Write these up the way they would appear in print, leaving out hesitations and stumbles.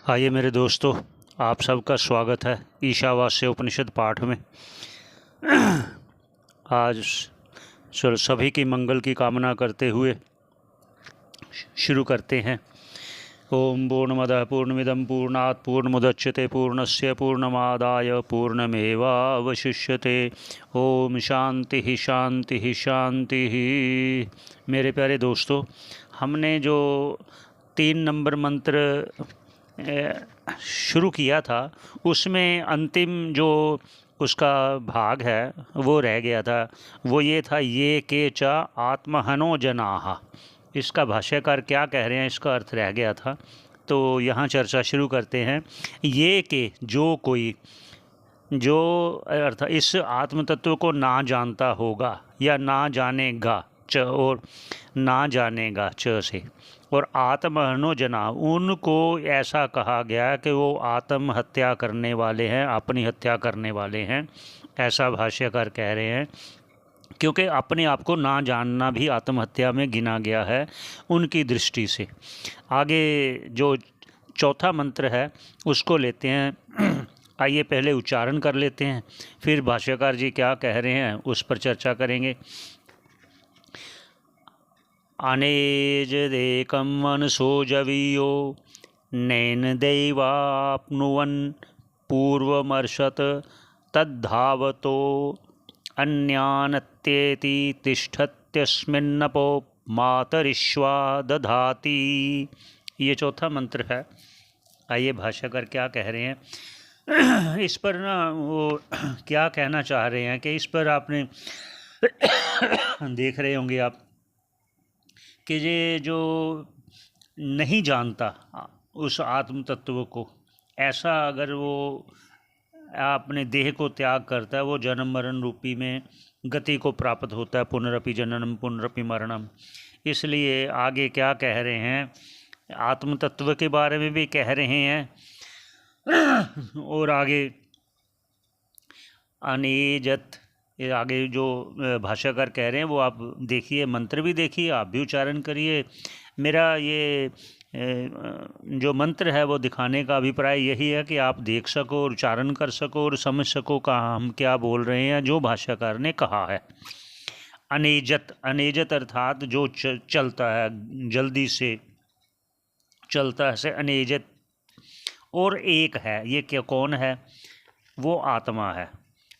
आइए मेरे दोस्तों, आप सबका स्वागत है ईशावास्य उपनिषद पाठ में। आज सभी की मंगल की कामना करते हुए शुरू करते हैं। ओम पूर्णमदः पूर्णमिदं पूर्णात् पूर्णमुदच्यते पूर्णस्य पूर्णमादाय पूर्णमेवावशिष्यते। ओम शांति शांति शांति। मेरे प्यारे दोस्तों, हमने जो 3 नंबर मंत्र शुरू किया था उसमें अंतिम जो उसका भाग है वो रह गया था। वो ये था, ये के च आत्महनो जनाः। इसका भाष्यकार क्या कह रहे हैं, इसका अर्थ रह गया था। तो यहाँ चर्चा शुरू करते हैं। ये के जो कोई, जो अर्थ इस आत्म तत्व को ना जानता होगा या ना जानेगा, च और ना जानेगा च से, और आत्महनो जना, उनको ऐसा कहा गया कि वो आत्महत्या करने वाले हैं, अपनी हत्या करने वाले हैं, ऐसा भाष्यकार कह रहे हैं। क्योंकि अपने आप को ना जानना भी आत्महत्या में गिना गया है उनकी दृष्टि से। आगे जो चौथा मंत्र है उसको लेते हैं। आइए पहले उच्चारण कर लेते हैं, फिर भाष्यकार जी क्या कह रहे हैं उस पर चर्चा करेंगे। अनेजदेकं मनसो जवीयो नैन दैवाप्नुवन् पूर्वमर्षत् तद्धावतो अन्यानत्येति तिष्ठत्यस्मिन्नपो मातरिश्वा दधाति। ये चौथा मंत्र है। आइए भाष्यकार क्या कह रहे हैं इस पर ना, वो क्या कहना चाह रहे हैं कि इस पर आपने देख रहे होंगे आप कि ये जो नहीं जानता उस आत्म तत्व को, ऐसा अगर वो अपने देह को त्याग करता है, वो जन्म मरण रूपी में गति को प्राप्त होता है, पुनरपि जननम पुनरपि मरणम। इसलिए आगे क्या कह रहे हैं, आत्म तत्व के बारे में भी कह रहे हैं। और आगे अनेजत, ये आगे जो भाष्यकार कह रहे हैं वो आप देखिए, मंत्र भी देखिए, आप भी उच्चारण करिए। मेरा ये जो मंत्र है वो दिखाने का अभिप्राय यही है कि आप देख सको और उच्चारण कर सको और समझ सको कहाँ हम क्या बोल रहे हैं, जो भाष्यकार ने कहा है। अनेजत, अनेजत अर्थात जो चलता है, जल्दी से चलता है, से अनेजत। और एक है, ये क्या, कौन है? वो आत्मा है।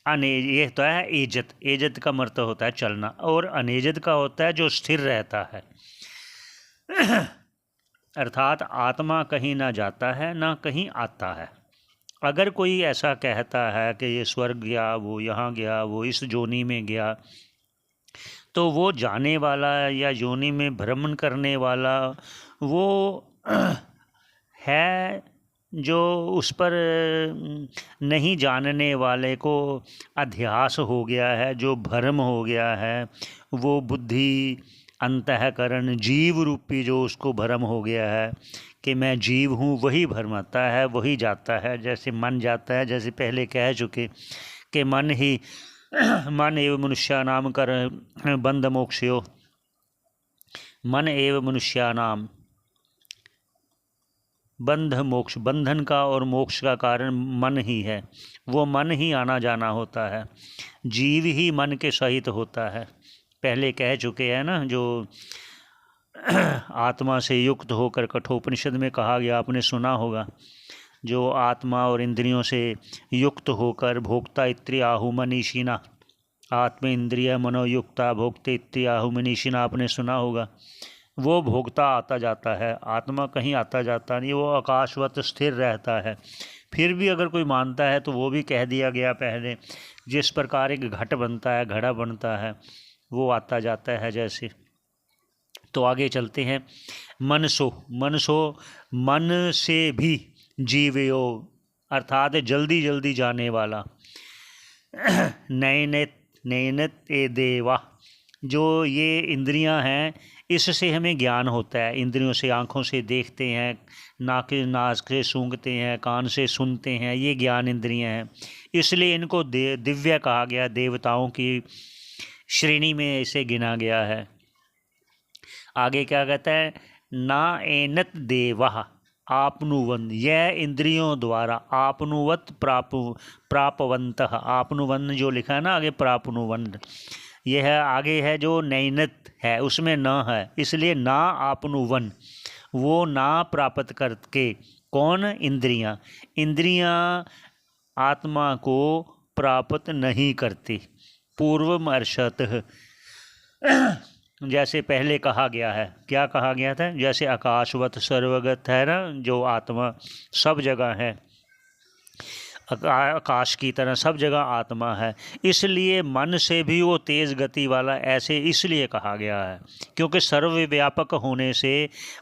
अनेज, ये होता है एजत, एजत का मतलब होता है चलना, और अनेजत का होता है जो स्थिर रहता है। अर्थात आत्मा कहीं ना जाता है ना कहीं आता है। अगर कोई ऐसा कहता है कि ये स्वर्ग गया, वो यहाँ गया, वो इस जोनी में गया, तो वो जाने वाला या योनि में भ्रमण करने वाला वो है जो उस पर नहीं जानने वाले को अध्यास हो गया है, जो भ्रम हो गया है, वो बुद्धि अंतःकरण जीव रूपी जो उसको भ्रम हो गया है कि मैं जीव हूँ, वही भ्रमाता है, वही जाता है। जैसे मन जाता है, जैसे पहले कह चुके कि मन ही मन एव मनुष्यानाम कर बंध मोक्षयो, मन एव मनुष्यानाम बंध मोक्ष, बंधन का और मोक्ष का कारण मन ही है। वो मन ही आना जाना होता है, जीव ही मन के सहित होता है। पहले कह चुके हैं ना, जो आत्मा से युक्त होकर, कठोपनिषद में कहा गया, आपने सुना होगा, जो आत्मा और इंद्रियों से युक्त होकर भोक्ता इत्रि आहु मनीषिणा, आत्म इंद्रिय मनोयुक्ता भोक्ते इत्रि आहु मनीषिणा, आपने सुना होगा। वो भोगता आता जाता है, आत्मा कहीं आता जाता नहीं, वो आकाशवत स्थिर रहता है। फिर भी अगर कोई मानता है तो वो भी कह दिया गया पहले, जिस प्रकार एक घट बनता है, घड़ा बनता है, वो आता जाता है जैसे। तो आगे चलते हैं। मनसो, मनसो मन से भी जीवयो, अर्थात जल्दी जल्दी जाने वाला। नैनत, नैनत ए देवा, जो ये इंद्रियां हैं, इससे हमें ज्ञान होता है। इंद्रियों से, आँखों से देखते हैं, नाक से सूंघते हैं, कान से सुनते हैं, ये ज्ञान इंद्रियां हैं। इसलिए इनको दिव्य कहा गया, देवताओं की श्रेणी में इसे गिना गया है। आगे क्या कहता है, ना एनत देवा, आपनुवन, यह इंद्रियों द्वारा, आपनुवत प्रापवंतः, आपनुवन जो लिखा है ना आगे प्रापनुवन, यह आगे है जो नैनत है उसमें न है, इसलिए ना आपनुवन, वो ना प्राप्त करके, कौन, इंद्रियां, इंद्रियां आत्मा को प्राप्त नहीं करती। पूर्वमर्शतः, जैसे पहले कहा गया है, क्या कहा गया था, जैसे आकाशवत सर्वगत है ना, जो आत्मा सब जगह है, आकाश की तरह सब जगह आत्मा है, इसलिए मन से भी वो तेज गति वाला, ऐसे इसलिए कहा गया है क्योंकि सर्वव्यापक होने से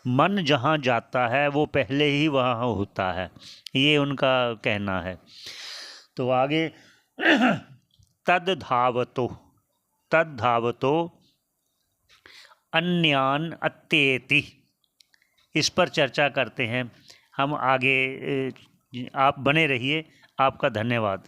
मन जहाँ जाता है वो पहले ही वहाँ होता है, ये उनका कहना है। तो आगे तद्धावतो अन्यान अत्येति, इस पर चर्चा करते हैं हम आगे। आप बने रहिए, आपका धन्यवाद।